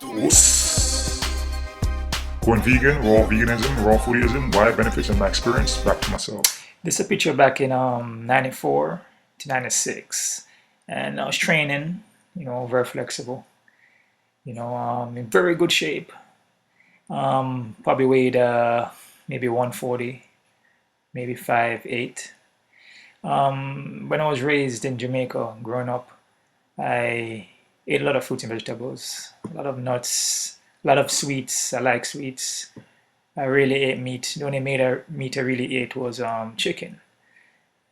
Whoops. Going vegan, raw veganism, raw foodism, why benefits in my experience, back to myself. This is a picture back in 94 to 96. And I was training, very flexible, in very good shape. Probably weighed maybe 140, maybe 5'8". When I was raised in Jamaica, growing up, I ate a lot of fruits and vegetables, a lot of nuts, a lot of sweets. I like sweets. I really ate meat. The only meat I really ate was chicken.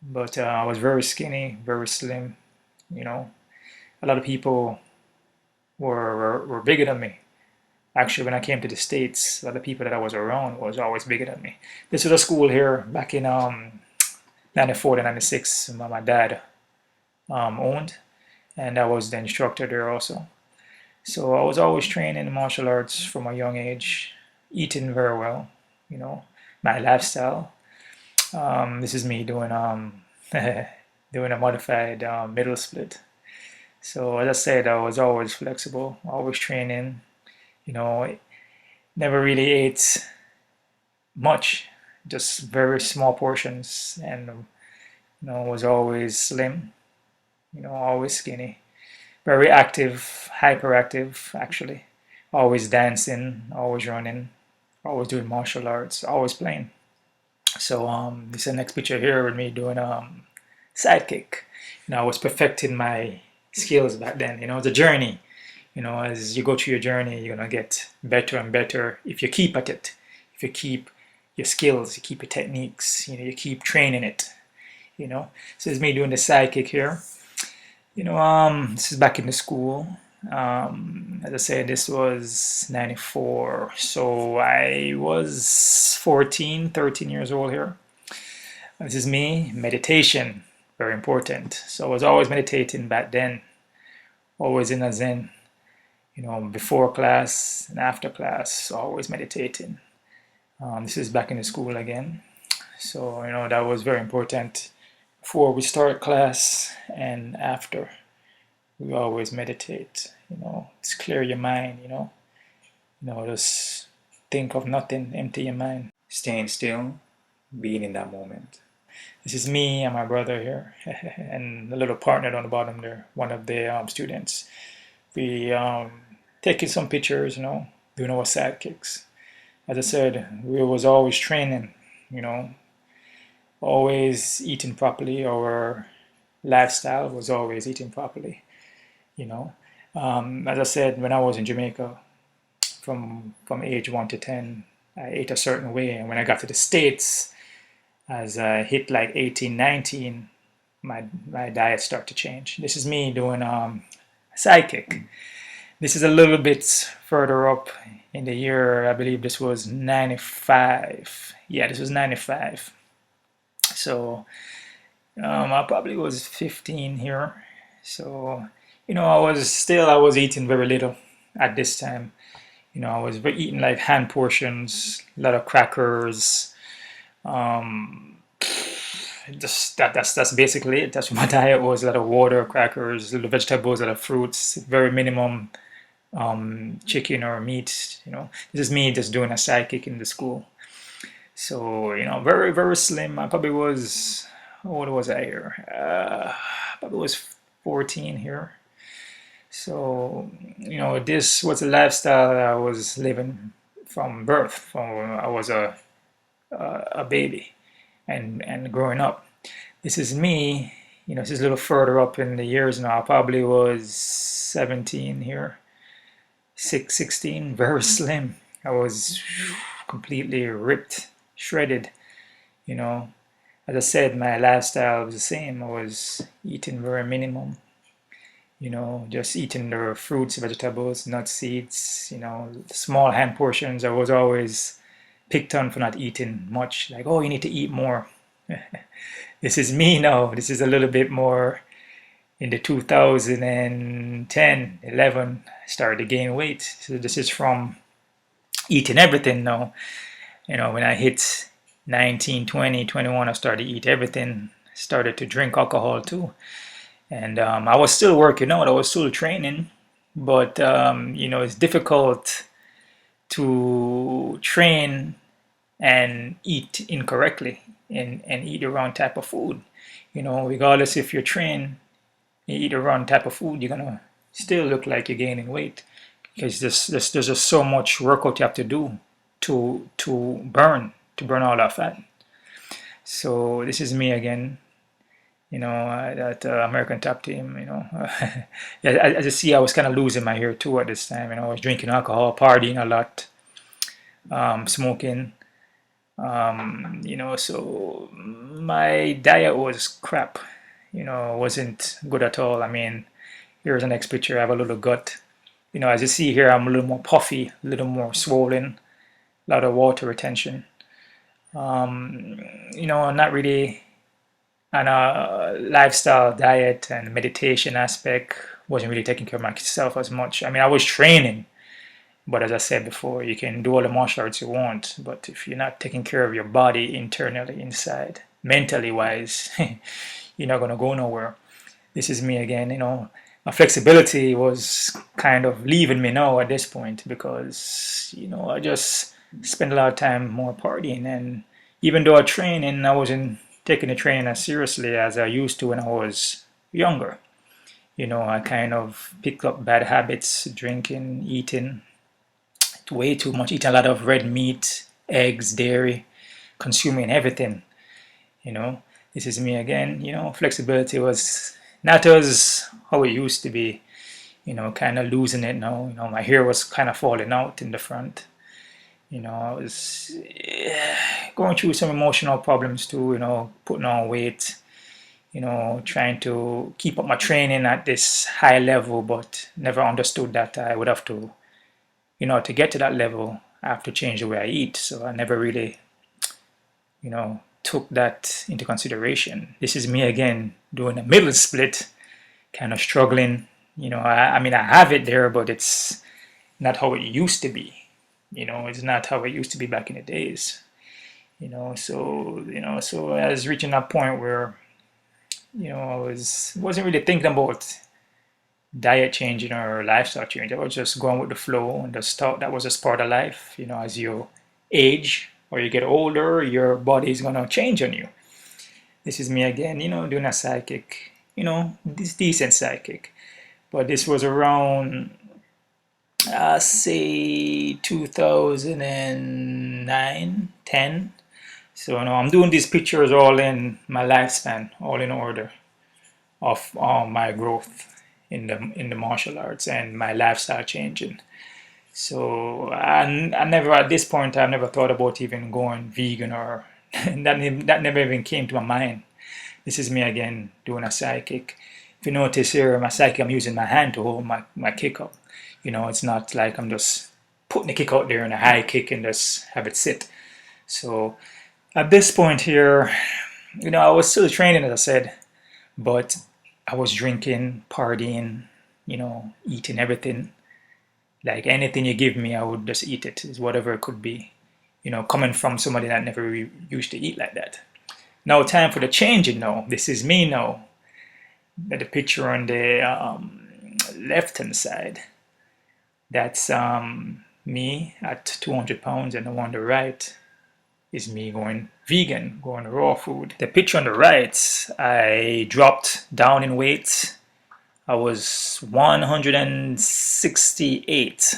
But I was very skinny, very slim. You know, a lot of people were bigger than me. Actually, when I came to the States, a lot of people that I was around was always bigger than me. This was a school here back in 94 to 96. My dad owned, and I was the instructor there also. So I was always training in martial arts from a young age, eating very well, my lifestyle. This is me doing doing a modified middle split. So as I said, I was always flexible, always training. Never really ate much, just very small portions, and was always slim, always skinny, very active, hyperactive actually, always dancing, always running, always doing martial arts, always playing. So this is the next picture here with me doing sidekick. I was perfecting my skills back then. It's a journey. As you go through your journey, you're gonna get better and better if you keep at it. If you keep your skills, you keep your techniques, you keep training it. So it's me doing the sidekick here. This is back in the school. As I said, this was 94, so I was 14, 13 years old here. This is me, meditation, very important. So I was always meditating back then, always in a zen, before class and after class, always meditating. This is back in the school again. So, that was very important. Before we start class and after, we always meditate, just clear your mind, just think of nothing, empty your mind. Staying still, being in that moment. This is me and my brother here, and a little partner on the bottom there, one of the students. We taking some pictures, doing our sidekicks. As I said, we was always training, always eating properly. Our lifestyle was always eating properly. As I said, when I was in Jamaica, from age 1 to 10, I ate a certain way, and when I got to the States, as I hit like 18, 19, my diet started to change. This is me doing sidekick. This is a little bit further up in the year. I believe this was 95. Yeah, this was 95. So I probably was 15 here. So I was eating very little at this time. I was eating like hand portions, a lot of crackers. Just that's basically it. That's what my diet was: a lot of water, crackers, little vegetables, a lot of fruits, very minimum chicken or meat. This is me just doing a sidekick in the school. So very very slim. I probably was, what was I here? Probably was 14 here. So this was a lifestyle I was living from birth. From I was a baby and growing up. This is me. This is a little further up in the years now. I probably was 17 here. 16, very slim. I was completely ripped, shredded. As I said, my lifestyle was the same. I was eating very minimum. Just eating the fruits, vegetables, nuts, seeds. Small hand portions. I was always picked on for not eating much. Like, oh, you need to eat more. This is me now. This is a little bit more. In the 2010, 11, I started to gain weight. So this is from eating everything now. When I hit 19, 20, 21, I started to eat everything. Started to drink alcohol too. And I was still working out. I was still training. but it's difficult to train and eat incorrectly and eat the wrong type of food. Regardless if you're trained, you eat the wrong type of food, you're gonna still look like you're gaining weight because there's just so much workout you have to do to burn all that fat. So this is me again, that American Top Team. Yeah, as you see, I was kind of losing my hair too at this time. I was drinking alcohol, partying a lot, smoking. So my diet was crap. Wasn't good at all. I mean, here's the next picture. I have a little gut. As you see here, I'm a little more puffy, a little more swollen, a lot of water retention. Not really on a lifestyle diet and meditation aspect. Wasn't really taking care of myself as much. I mean, I was training, but as I said before, you can do all the martial arts you want, but if you're not taking care of your body internally, inside, mentally wise, you're not gonna go nowhere. This is me again. My flexibility was kind of leaving me now at this point because I just spent a lot of time more partying, and even though I train and I wasn't taking the training as seriously as I used to when I was younger. I kind of picked up bad habits, drinking, eating way too much, eating a lot of red meat, eggs, dairy, consuming everything. You know, this is me again. Flexibility was not as how it used to be. Kind of losing it now. My hair was kind of falling out in the front. I was going through some emotional problems too. Putting on weight. Trying to keep up my training at this high level, but never understood that I would have to, to get to that level, I have to change the way I eat. So I never really, took that into consideration. This is me again doing a middle split, kind of struggling. I mean, I have it there, but it's not how it used to be. It's not how it used to be back in the days. So I was reaching that point where, I wasn't really thinking about diet changing or lifestyle change. I was just going with the flow and just thought that was just part of life. As you age or you get older, your body's gonna change on you. This is me again, doing a psychic, this decent psychic. But this was around, say 2009, 10. So I'm doing these pictures all in my lifespan, all in order of my growth in the martial arts and my lifestyle changing. So I never at this point I've never thought about even going vegan or that never even came to my mind. This is me again doing a psychic. If you notice here, my psychic, I'm using my hand to hold my kick up. It's not like I'm just putting the kick out there in a high kick and just have it sit. So at this point here, I was still training, as I said, but I was drinking, partying, eating everything. Like anything you give me, I would just eat it, is whatever it could be. Coming from somebody that never really used to eat like that. Now, time for the changing now. This is me now. The picture on the left-hand side, that's me at 200 pounds, and the one on the right is me going vegan, going raw food. The picture on the right, I dropped down in weight. I was 168.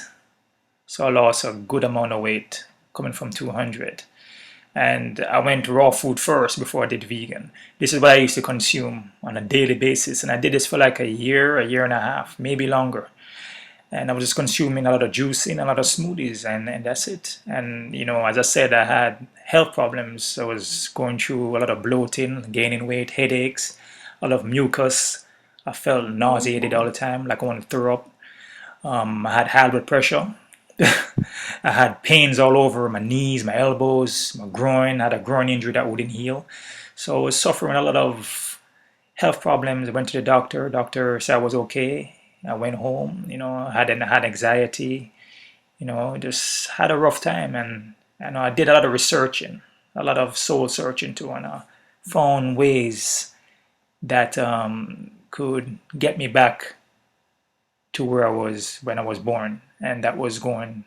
So I lost a good amount of weight coming from 200. And I went raw food first before I did vegan. This is what I used to consume on a daily basis. And I did this for like a year and a half, maybe longer. And I was just consuming a lot of juicing, a lot of smoothies, and that's it. And, as I said, I had health problems. I was going through a lot of bloating, gaining weight, headaches, a lot of mucus. I felt nauseated all the time, like I wanted to throw up. I had high blood pressure. I had pains all over my knees, my elbows, my groin. I had a groin injury that wouldn't heal. So I was suffering a lot of health problems. I went to the doctor. Doctor said I was okay. I went home, I had anxiety, just had a rough time. And I did a lot of researching, a lot of soul searching too, and I found ways that could get me back to where I was when I was born, and that was going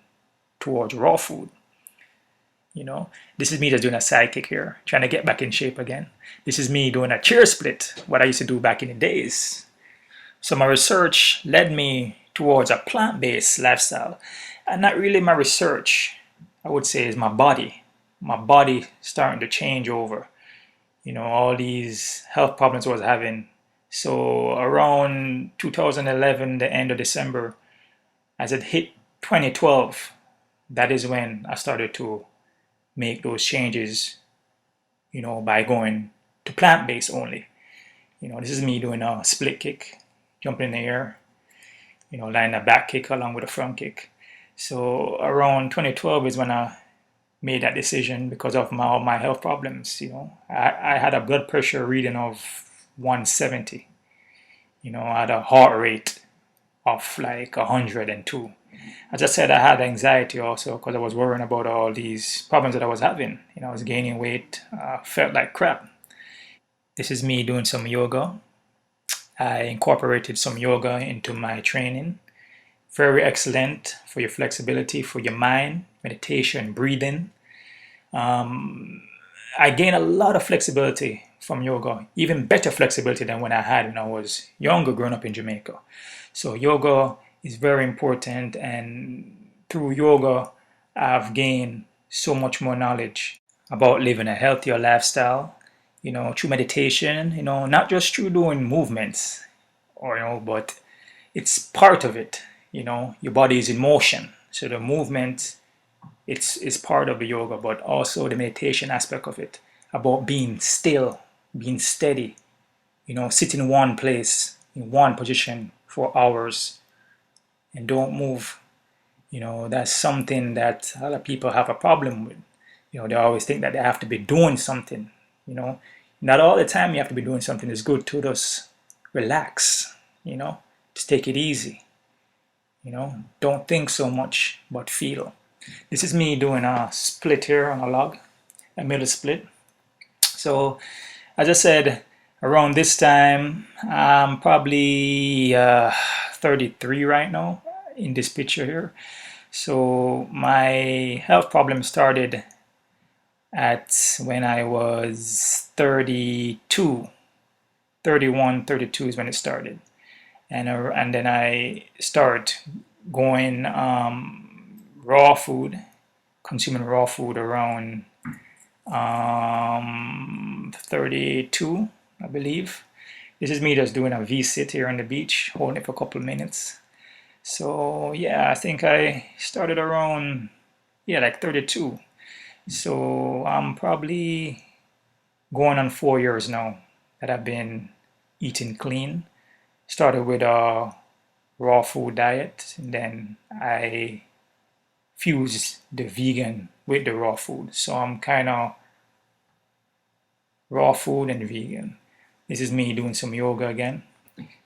towards raw food. This is me just doing a sidekick here, trying to get back in shape again. This is me doing a chair split, what I used to do back in the days. So my research led me towards a plant-based lifestyle. And not really my research, I would say, is my body. My body starting to change over. All these health problems I was having. So around 2011, the end of December, as it hit 2012, that is when I started to make those changes, by going to plant-based only. This is me doing a split kick, jumping in the air, landing a back kick along with a front kick. So around 2012 is when I made that decision because of my health problems. I had a blood pressure reading of 170. I had a heart rate of like 102. As I said, I had anxiety also because I was worrying about all these problems that I was having. I was gaining weight, felt like crap. This is me doing some yoga. I incorporated some yoga into my training. Very excellent for your flexibility, for your mind, meditation, breathing. I gained a lot of flexibility from yoga, even better flexibility than when I was younger, growing up in Jamaica. So yoga is very important, and through yoga, I've gained so much more knowledge about living a healthier lifestyle, through meditation, not just through doing movements, but it's part of it. Your body is in motion, so the movement it's part of the yoga, but also the meditation aspect of it, about being still, being steady, sit in one place, in one position for hours and don't move. That's something that a lot of people have a problem with. They always think that they have to be doing something. Not all the time you have to be doing something. It's good to just relax, just take it easy. Don't think so much, but feel. This is me doing a split here on a log, a middle split. So, as I said, around this time, I'm probably 33 right now in this picture here. So, my health problem started at when I was 32, 31, 32 is when it started. And then I start going raw food, consuming raw food around 32, I believe. This is me just doing a V-sit here on the beach, holding it for a couple of minutes. So yeah, I think I started around, like 32. So I'm probably going on 4 years now that I've been eating clean. Started with a raw food diet, and then I fused the vegan with the raw food. So I'm kind of raw food and vegan. This is me doing some yoga again.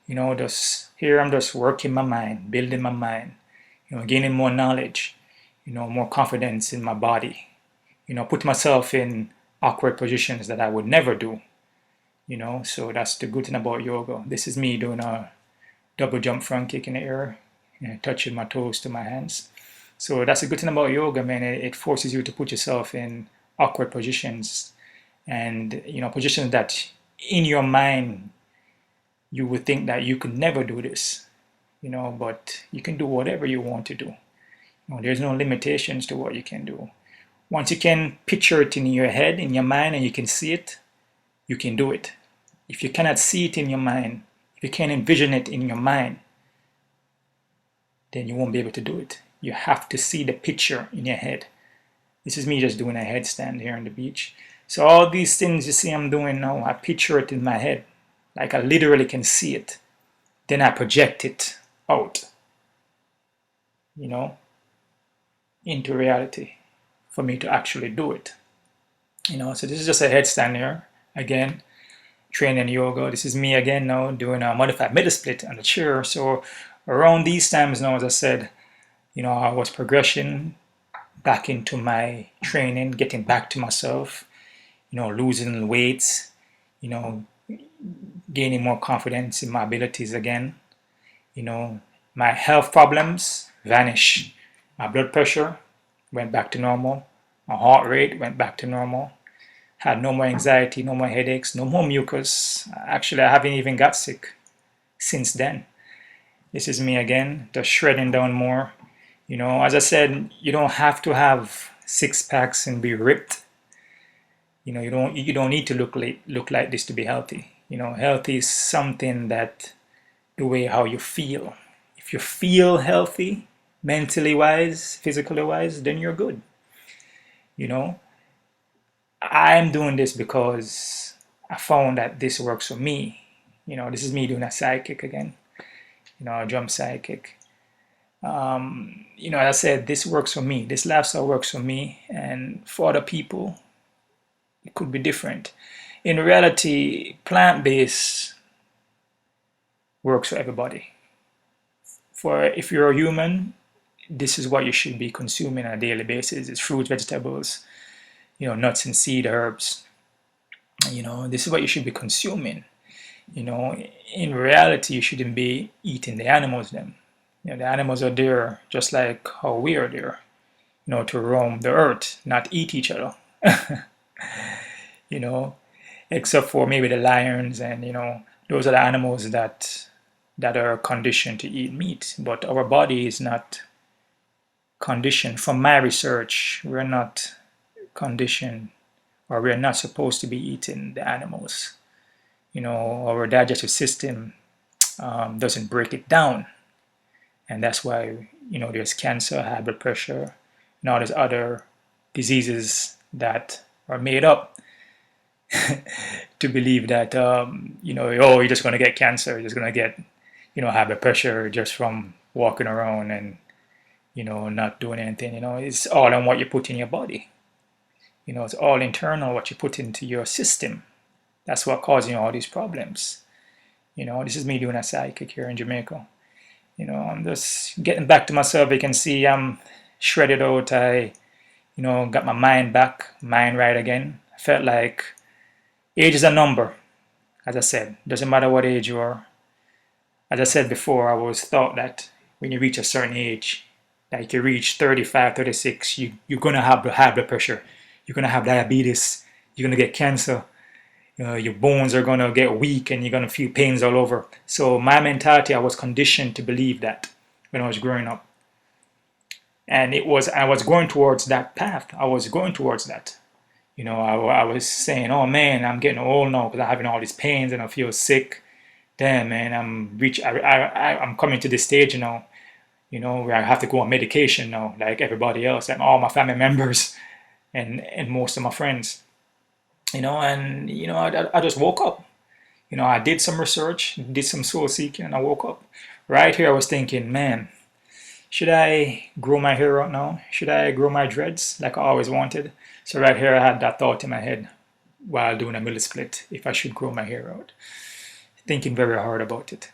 Just here I'm just working my mind, building my mind, gaining more knowledge, more confidence in my body, put myself in awkward positions that I would never do. So that's the good thing about yoga. This is me doing a double jump front kick in the air, touching my toes to my hands. So that's the good thing about yoga, man. It forces you to put yourself in awkward positions, and positions that in your mind you would think that you could never do this, but you can do whatever you want to do. There's no limitations to what you can do. Once you can picture it in your head, in your mind, and you can see it, you can do it. If you cannot see it in your mind, if you can't envision it in your mind, then you won't be able to do it. You have to see the picture in your head. This is me just doing a headstand here on the beach. So all these things you see I'm doing now, I picture it in my head. Like I literally can see it. Then I project it out, into reality for me to actually do it. So this is just a headstand here. Again, training yoga. This is me again now doing a modified middle split on the chair. So around these times now, as I said, I was progressing back into my training, getting back to myself, losing weight, gaining more confidence in my abilities again, My health problems vanished. My blood pressure went back to normal. My heart rate went back to normal. Had no more anxiety, no more headaches, no more mucus. Actually, I haven't even got sick since then. This is me again, just shredding down more. As I said, you don't have to have six packs and be ripped. You don't need to look like this to be healthy. Healthy is something that the way how you feel. If you feel healthy, mentally wise, physically wise, then you're good. You know, I'm doing this because I found that this works for me. This is me doing a psychic again. A drum psychic. As I said, this works for me. This lifestyle works for me, and for other people, it could be different. In reality, plant-based works for everybody. For if you're a human, this is what you should be consuming on a daily basis. It's fruits, vegetables, nuts and seed herbs. This is what you should be consuming. In reality, you shouldn't be eating the animals then. The animals are there just like how we are there, to roam the earth, not eat each other. Except for maybe the lions and, those are the animals that are conditioned to eat meat. But our body is not conditioned. From my research, we're not conditioned, or we're not supposed to be eating the animals. Our digestive system doesn't break it down. And that's why, there's cancer, high blood pressure, and all these other diseases that are made up to believe that, you're just going to get cancer, you're just going to get, high blood pressure just from walking around and, not doing anything. It's all on what you put in your body. It's all internal, what you put into your system. That's what causing all these problems. This is me doing a psychic here in Jamaica. I'm just getting back to myself. You can see I'm shredded out. I, got my mind back, mind right again. I felt like age is a number. As I said, doesn't matter what age you are. As I said before, I always thought that when you reach a certain age, like you reach 35, 36, you're going to have high blood pressure. You're going to have diabetes. You're going to get cancer. Your bones are going to get weak and you're going to feel pains all over. So my mentality, I was conditioned to believe that when I was growing up. And I was going towards that path. I was going towards that. I was saying, oh man, I'm getting old now because I'm having all these pains and I feel sick. Damn, man, I'm coming to this stage now, where I have to go on medication now, like everybody else and all my family members and most of my friends. I just woke up. I did some research, did some soul seeking, and I woke up. Right here, I was thinking, man, should I grow my hair out now? Should I grow my dreads like I always wanted? So right here, I had that thought in my head while doing a milli split, if I should grow my hair out. Thinking very hard about it.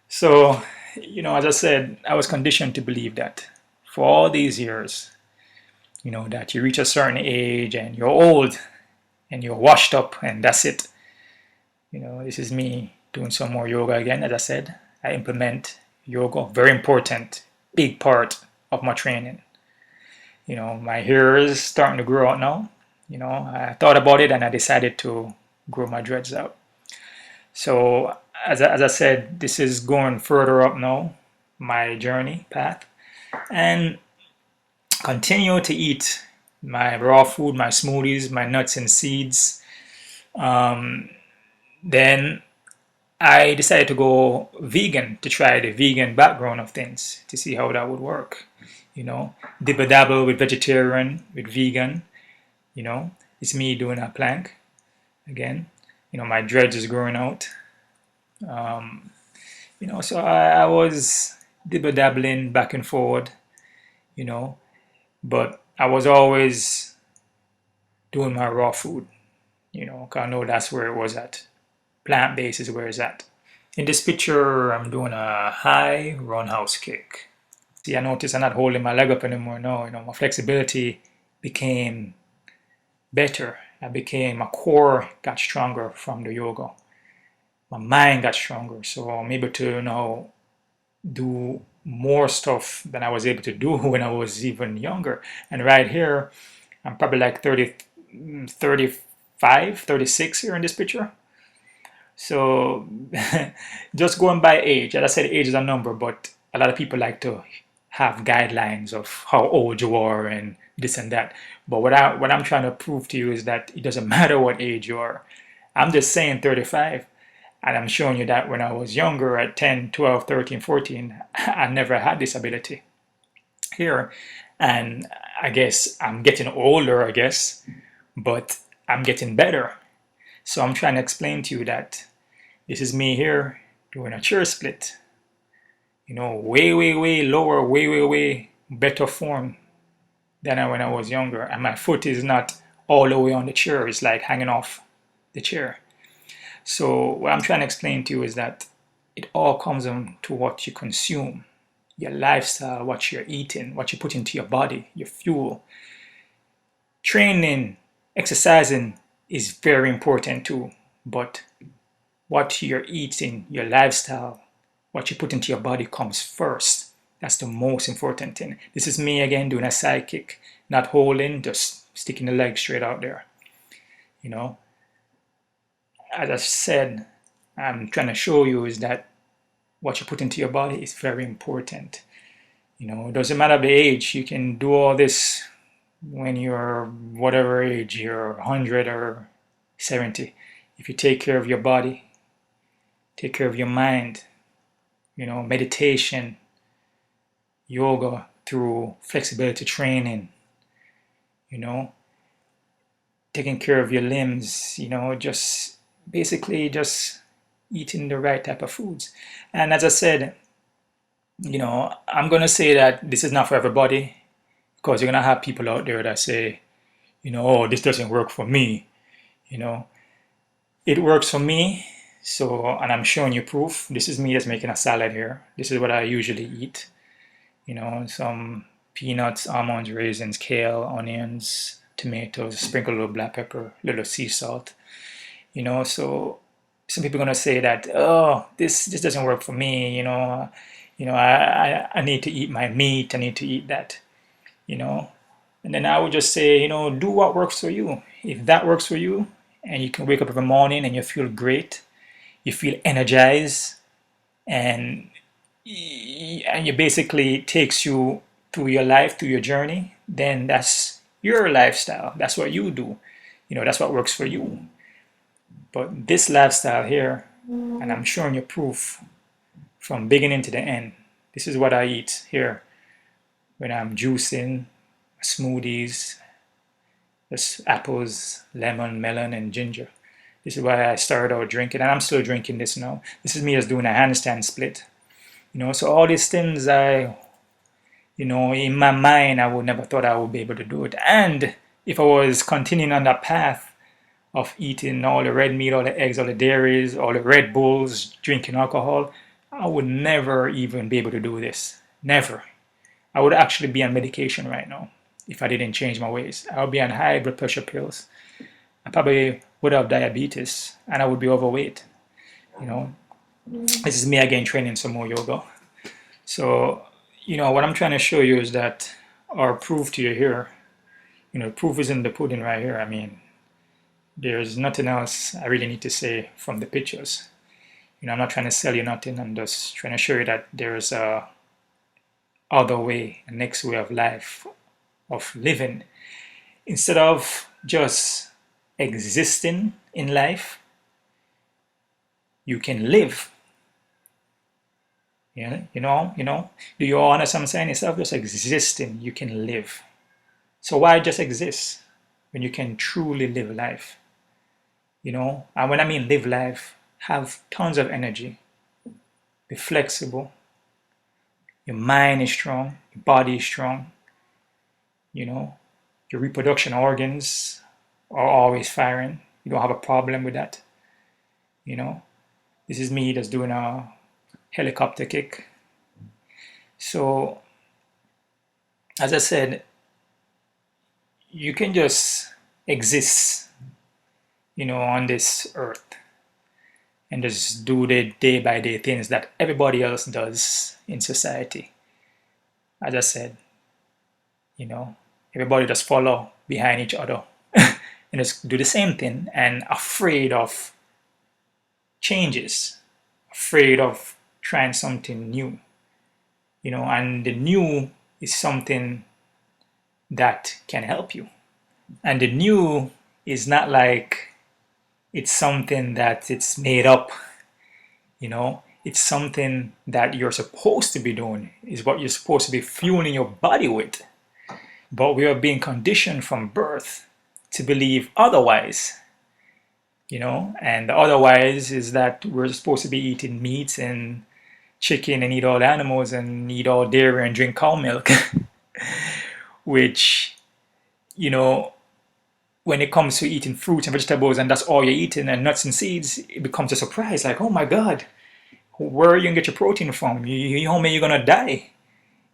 So, as I said, I was conditioned to believe that for all these years, that you reach a certain age and you're old, and you're washed up and that's it. This is me doing some more yoga again. As I said, I implement yoga, very important, big part of my training. My hair is starting to grow out now. I thought about it and I decided to grow my dreads out. So as I said, this is going further up now, my journey path, and continue to eat my raw food, my smoothies, my nuts and seeds. Then I decided to go vegan, to try the vegan background of things, to see how that would work. Dibble dabble with vegetarian, with vegan. It's me doing a plank again. My dreads is growing out. So I was dibble dabbling back and forward, but I was always doing my raw food, because I know that's where it was at. Plant-based is where it's at. In this picture, I'm doing a high roundhouse kick. See, I notice I'm not holding my leg up anymore. No, my flexibility became better. My core got stronger from the yoga. My mind got stronger, so I'm able to do more stuff than I was able to do when I was even younger. And right here, I'm probably like 30, 35, 36 here in this picture. So just going by age, as I said, age is a number, but a lot of people like to have guidelines of how old you are and this and that. But what I'm trying to prove to you is that it doesn't matter what age you are. I'm just saying 35. And I'm showing you that when I was younger at 10, 12, 13, 14, I never had this ability here. And I guess I'm getting older, I guess, but I'm getting better. So I'm trying to explain to you that this is me here doing a chair split, way, way, way lower, way, way, way better form than when I was younger. And my foot is not all the way on the chair, it's like hanging off the chair. So what I'm trying to explain to you is that it all comes down to what you consume, your lifestyle, what you're eating, what you put into your body, your fuel. Training, exercising is very important too, but what you're eating, your lifestyle, what you put into your body comes first. That's the most important thing. This is me again doing a side kick, not holding, just sticking the leg straight out there. As I said, I'm trying to show you is that what you put into your body is very important. It doesn't matter the age. You can do all this when you're whatever age, you're 100 or 70. If you take care of your body, take care of your mind, meditation, yoga through flexibility training, taking care of your limbs, just basically just eating the right type of foods. And as I said, I'm going to say that this is not for everybody because you're going to have people out there that say, oh, this doesn't work for me. It works for me. So, and I'm showing you proof. This is me just making a salad here. This is what I usually eat. Some peanuts, almonds, raisins, kale, onions, tomatoes, sprinkle a little black pepper, a little sea salt. So some people are going to say that, oh, this doesn't work for me. I need to eat my meat. I need to eat that. And then I would just say, do what works for you. If that works for you, and you can wake up every morning and you feel great, you feel energized, and it basically takes you through your life, through your journey, then that's your lifestyle. That's what you do. That's what works for you. But this lifestyle here, and I'm showing you proof from beginning to the end. This is what I eat here when I'm juicing, smoothies, just apples, lemon, melon, and ginger. This is why I started out drinking, and I'm still drinking this now. This is me just doing a handstand split. So all these things in my mind, I would never thought I would be able to do it. And if I was continuing on that path of eating all the red meat, all the eggs, all the dairies, all the Red Bulls, drinking alcohol, I would never even be able to do this. Never. I would actually be on medication right now if I didn't change my ways. I would be on high blood pressure pills. I probably would have diabetes and I would be overweight. This is me again training some more yoga. So, what I'm trying to show you is that, or prove to you here, proof is in the pudding right here. I mean, there's nothing else I really need to say from the pictures. I'm not trying to sell you nothing. I'm just trying to show you that there's a other way, a next way of life, of living. Instead of just existing in life, you can live. Do you all understand what I'm saying? Instead of just existing, you can live. So why just exist when you can truly live life? And when I mean live life, have tons of energy, be flexible, your mind is strong, your body is strong, your reproduction organs are always firing. You don't have a problem with that. This is me just doing a helicopter kick. So, as I said, you can just exist, on this earth. and just do the day by day things that everybody else does in society. As I said, you know, everybody just follow behind each other and just do the same thing and afraid of changes, afraid of trying something new, and the new is something that can help you. And the new is not like it's something that it's made up, it's something that you're supposed to be doing, is what you're supposed to be fueling your body with. But we are being conditioned from birth to believe otherwise, and the otherwise is that we're supposed to be eating meat and chicken and eat all animals and eat all dairy and drink cow milk, which, when it comes to eating fruits and vegetables and that's all you're eating and nuts and seeds, it becomes a surprise. Like, oh my God, where are you going to get your protein from? You're going to die.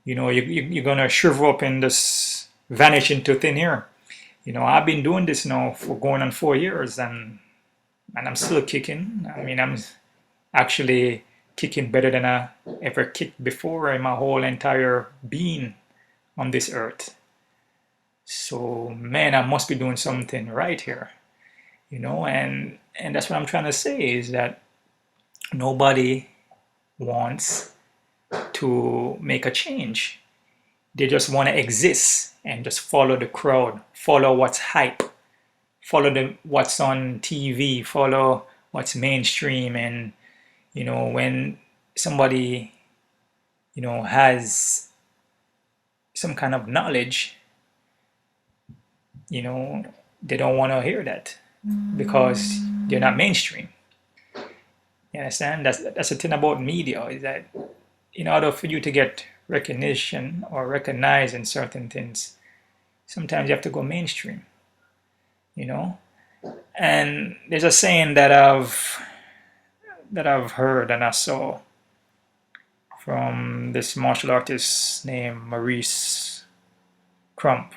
You're going to shrivel up and just vanish into thin air. I've been doing this now for going on 4 years and I'm still kicking. I mean, I'm actually kicking better than I ever kicked before in my whole entire being on this earth. So, man, I must be doing something right here, and that's what I'm trying to say is that nobody wants to make a change. They just want to exist and just follow the crowd, follow what's hype, follow what's on TV, follow what's mainstream. And, when somebody, has some kind of knowledge, they don't want to hear that because they're not mainstream. You understand? That's the thing about media, is that in order for you to get recognition or recognized in certain things, sometimes you have to go mainstream, And there's a saying that I've heard and I saw from this martial artist named Maurice Crump.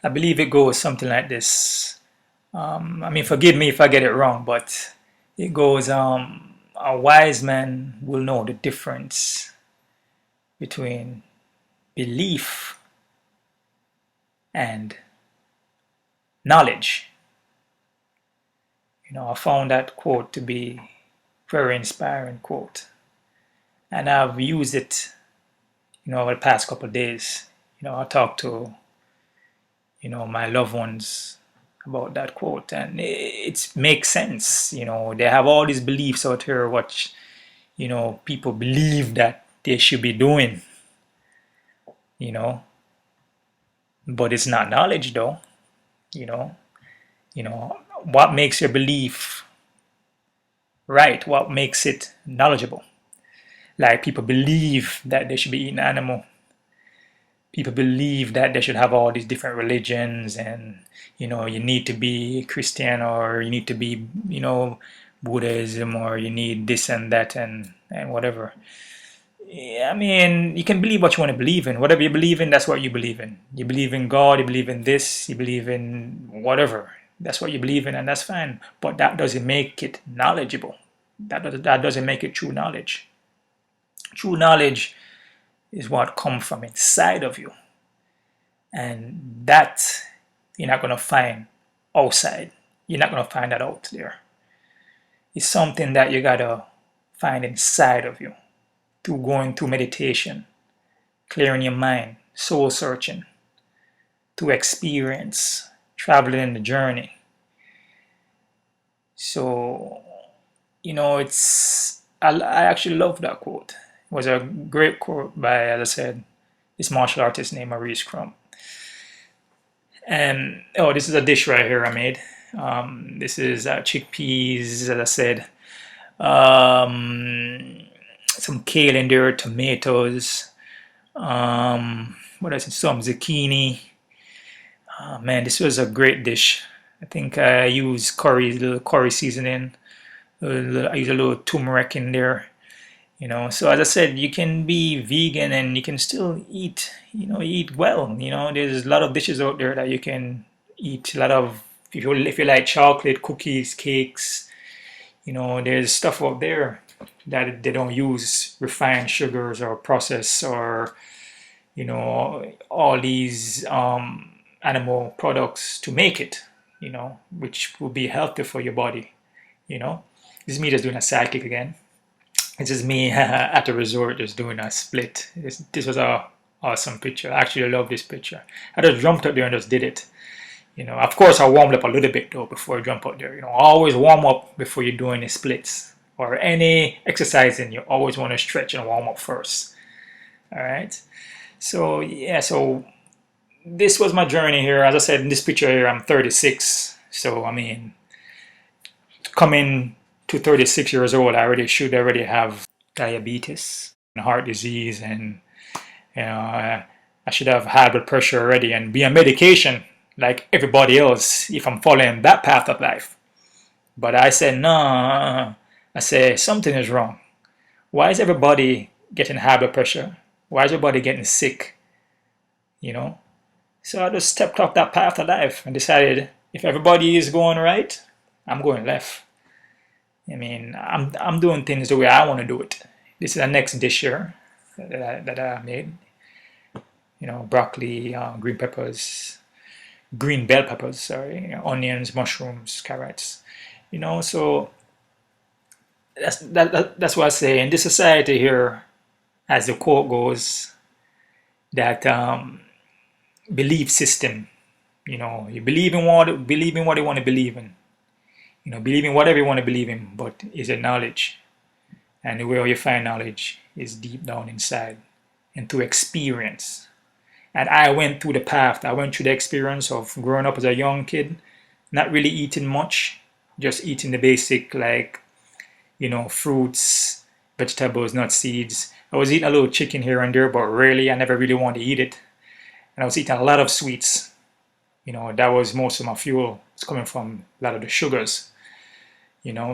I believe it goes something like this. Forgive me if I get it wrong, but it goes, a wise man will know the difference between belief and knowledge. I found that quote to be a very inspiring quote. And I've used it, over the past couple of days. I talked to my loved ones about that quote, and it makes sense. They have all these beliefs out here, what people believe that they should be doing, but it's not knowledge though. What makes your belief right? What makes it knowledgeable? Like, people believe that they should be eating animal. People believe that they should have all these different religions, and you need to be Christian, or you need to be Buddhism, or you need this and that and whatever. You can believe what you want to believe in. Whatever you believe in, that's what you believe in. You believe in God, you believe in this, you believe in whatever. That's what you believe in, and that's fine. But that doesn't make it knowledgeable. That doesn't make it true knowledge. True knowledge is what comes from inside of you. And that you're not going to find outside. You're not going to find that out there. It's something that you got to find inside of you through going through meditation, clearing your mind, soul searching, through experience, traveling in the journey. So, I actually love that quote. It was a great quote by, as I said, this martial artist named Maurice Crump. And, this is a dish right here I made. This is chickpeas, as I said. Some kale in there, tomatoes. What else? Some zucchini. Man, this was a great dish. I think I used little curry seasoning. I use a little turmeric in there. So as I said, you can be vegan and you can still eat, eat well. There's a lot of dishes out there that you can eat. A lot of, if you like chocolate, cookies, cakes, There's stuff out there that they don't use refined sugars or process or all these animal products to make it, which will be healthy for your body. This is me just doing a sidekick again. This is me at the resort just doing a split. This was a awesome picture. I actually love this picture. I just jumped out there and just did it. Of course, I warmed up a little bit though before I jump out there. Always warm up before you're doing the splits or any exercising. You always want to stretch and warm up first. All right. So yeah, so this was my journey here. As I said in this picture here, I'm 36. So I mean, coming to 36 years old, I should already have diabetes and heart disease, and I should have high blood pressure already and be on medication like everybody else if I'm following that path of life. But I said, no, I said, something is wrong. Why is everybody getting high blood pressure? Why is everybody getting sick? So I just stepped off that path of life and decided if everybody is going right, I'm going left. I mean, I'm doing things the way I want to do it. This is the next dish here that I made. Broccoli, green bell peppers, sorry, onions, mushrooms, carrots. So that's what I say. In this society here, as the quote goes, that belief system. You believe in what you want to believe in. Believe in whatever you want to believe in, but is it knowledge? And where you find knowledge is deep down inside and through experience. And I went through the path. I went through the experience of growing up as a young kid, not really eating much, just eating the basic fruits, vegetables, nuts, seeds. I was eating a little chicken here and there, but rarely. I never really wanted to eat it. And I was eating a lot of sweets. That was most of my fuel. It's coming from a lot of the sugars.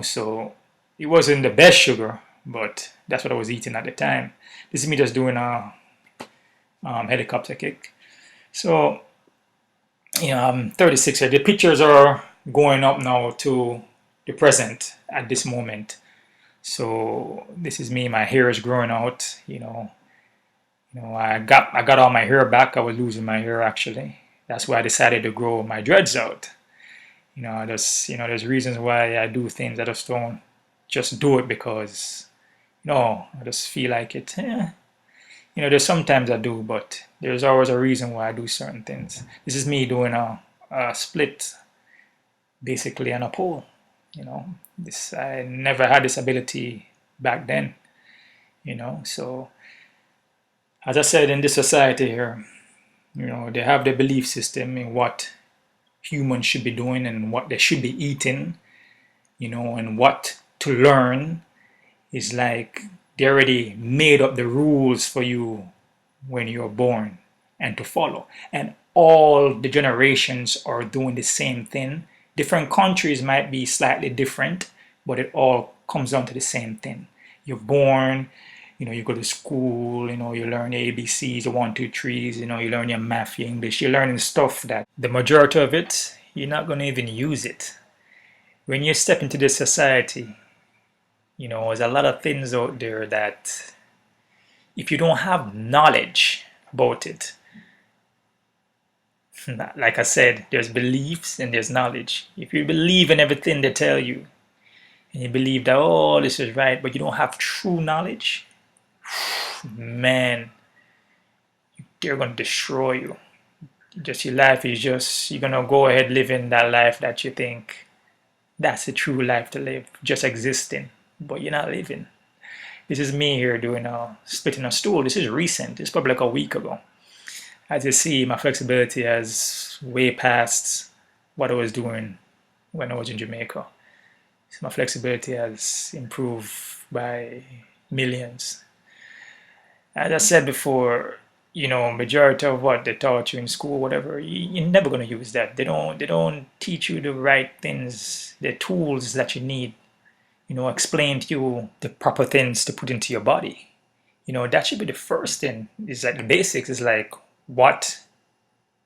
So it wasn't the best sugar, but that's what I was eating at the time. This is me just doing a helicopter kick. So, I'm 36. The pictures are going up now to the present at this moment. So this is me. My hair is growing out. I got all my hair back. I was losing my hair actually. That's why I decided to grow my dreads out. There's reasons why I do things. I just don't just do it because, I just feel like it. There's sometimes I do, but there's always a reason why I do certain things. This is me doing a split, basically on a pole. I never had this ability back then. So as I said, in this society here, they have the belief system in what humans should be doing and what they should be eating, and what to learn is like they already made up the rules for you when you're born and to follow. And all the generations are doing the same thing. Different countries might be slightly different, but it all comes down to the same thing. You're born, you go to school, you learn ABCs, the 1, 2, 3s, you learn your math, your English, you're learning stuff that the majority of it, you're not going to even use it. When you step into this society, there's a lot of things out there that if you don't have knowledge about it, like I said, there's beliefs and there's knowledge. If you believe in everything they tell you, and you believe that, oh, this is right, but you don't have true knowledge, man, they're going to destroy you. Your life is you're going to go ahead living that life that you think that's the true life to live, just existing, but you're not living. This is me here doing splitting a stool. This is recent. It's probably like a week ago. As you see, my flexibility has way past what I was doing when I was in Jamaica. So my flexibility has improved by millions. As I said before, majority of what they taught you in school, whatever, you're never going to use that. They don't teach you the right things, the tools that you need. Explain to you the proper things to put into your body. That should be the first thing. It's like the basics. Is like, what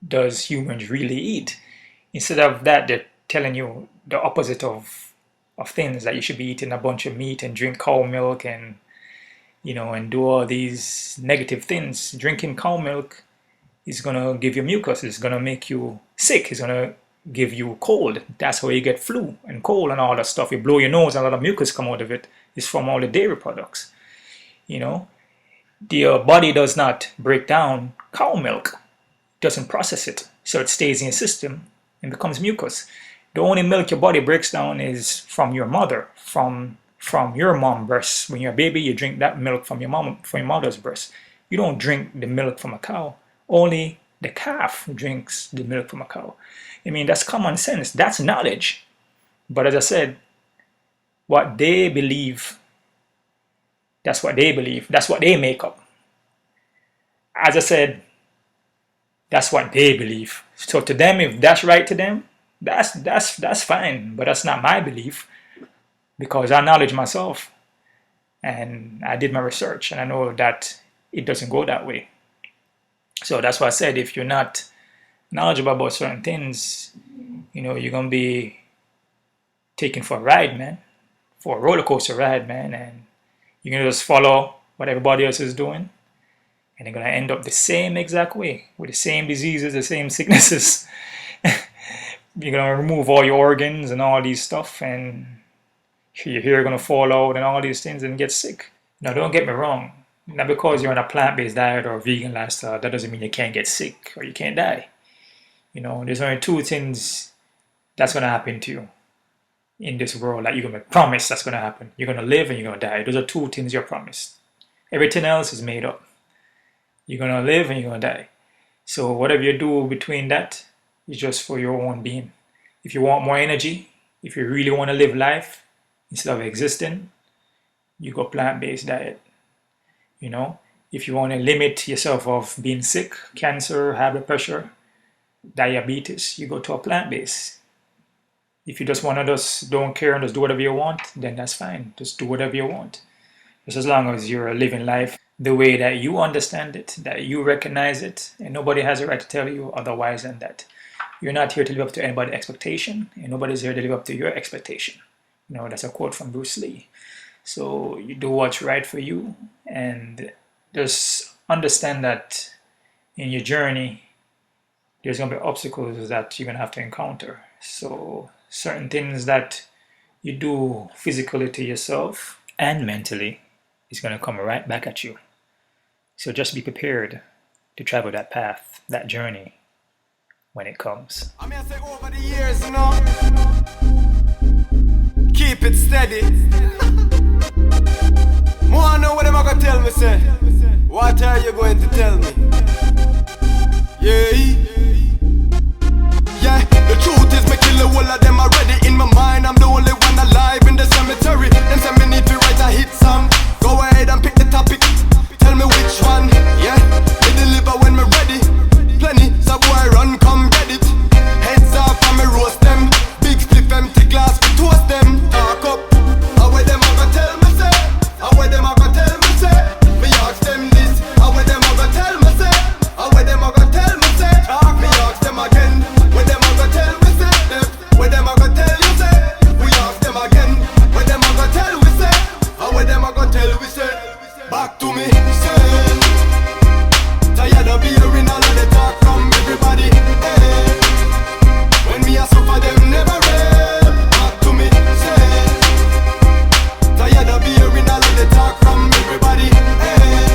does humans really eat? Instead of that, they're telling you the opposite of of things, that you should be eating a bunch of meat and drink cow milk and and do all these negative things. Drinking cow milk is gonna give you mucus. It's gonna make you sick. It's gonna give you cold. That's how you get flu and cold and all that stuff. You blow your nose and a lot of mucus come out of it. It's from all the dairy products. The body does not break down cow milk. It doesn't process it, so it stays in your system and becomes mucus. The only milk your body breaks down is from your mother, from your mom breast. When you're a baby, you drink that milk from your mother's breast. You don't drink the milk from a cow. Only the calf drinks the milk from a cow. I mean, that's common sense. That's knowledge. But as I said, what they believe, that's what they believe. That's what they make up. As I said, that's what they believe. So to them, if that's right to them, that's fine. But that's not my belief, because I knowledge myself and I did my research and I know that it doesn't go that way. So that's why I said, if you're not knowledgeable about certain things, you're gonna be taken for a ride, man, for a roller coaster ride, man, and you're gonna just follow what everybody else is doing, and you're gonna end up the same exact way with the same diseases, the same sicknesses. You're gonna remove all your organs and all these stuff, and your hair gonna fall out and all these things and get sick. Now, don't get me wrong. Not because you're on a plant-based diet or a vegan lifestyle, that doesn't mean you can't get sick or you can't die. There's only two things that's gonna happen to you in this world that you're gonna promise that's gonna happen. You're gonna live and you're gonna die. Those are two things you're promised. Everything else is made up. You're gonna live and you're gonna die. So whatever you do between that is just for your own being. If you want more energy, if you really want to live life instead of existing, you go plant-based diet. If you want to limit yourself of being sick, cancer, high blood pressure, diabetes, you go to a plant-based. If you just want to don't care and just do whatever you want, then that's fine. Just do whatever you want. Just as long as you're living life the way that you understand it, that you recognize it, and nobody has a right to tell you otherwise than that. You're not here to live up to anybody's expectation, and nobody's here to live up to your expectation. That's a quote from Bruce Lee. So you do what's right for you, and just understand that in your journey, there's going to be obstacles that you're going to have to encounter. So certain things that you do physically to yourself and mentally is going to come right back at you. So just be prepared to travel that path, that journey, when it comes. I mean, I say over the years, keep it steady. More know what am I gonna tell me, say? What are you going to tell me? Yeah, the truth is me kill the whole of them already. In my mind, I'm the only one alive in the cemetery. Them say me need to write a hit song. Go ahead and pick the topic. Tell me which one, yeah. Me deliver when me ready. Plenty, so boy run, come get it. Heads off and me roast them. Big split empty glass, we toast them. Talk up, how where them a go tell me say? How where them a go tell me say? Me ask them this, how where them a go tell me say? How where them a go tell me say? Talk, me ask them again, where them a go tell me say? Where them a go tell you say? We ask them again, where them a go tell we say? How where them a go tell we say? Back to me, say. Tired of hearing all of the talk from everybody. Hey. When me a suffer, them never read. Back to me, say. Tired of hearing all of the talk from everybody. Hey.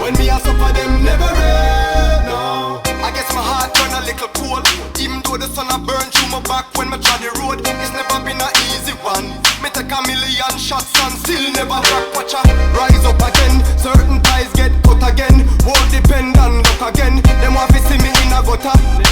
When me a suffer, them never read. No. I guess my heart turn a little cold. Even though the sun a burn through my back when me try the road, it's never been a easy one. Me take a million shots and still never crack. Watch a rise up again. Certain ties get cut again. Won't depend on luck again. Them want to see me in a gutter.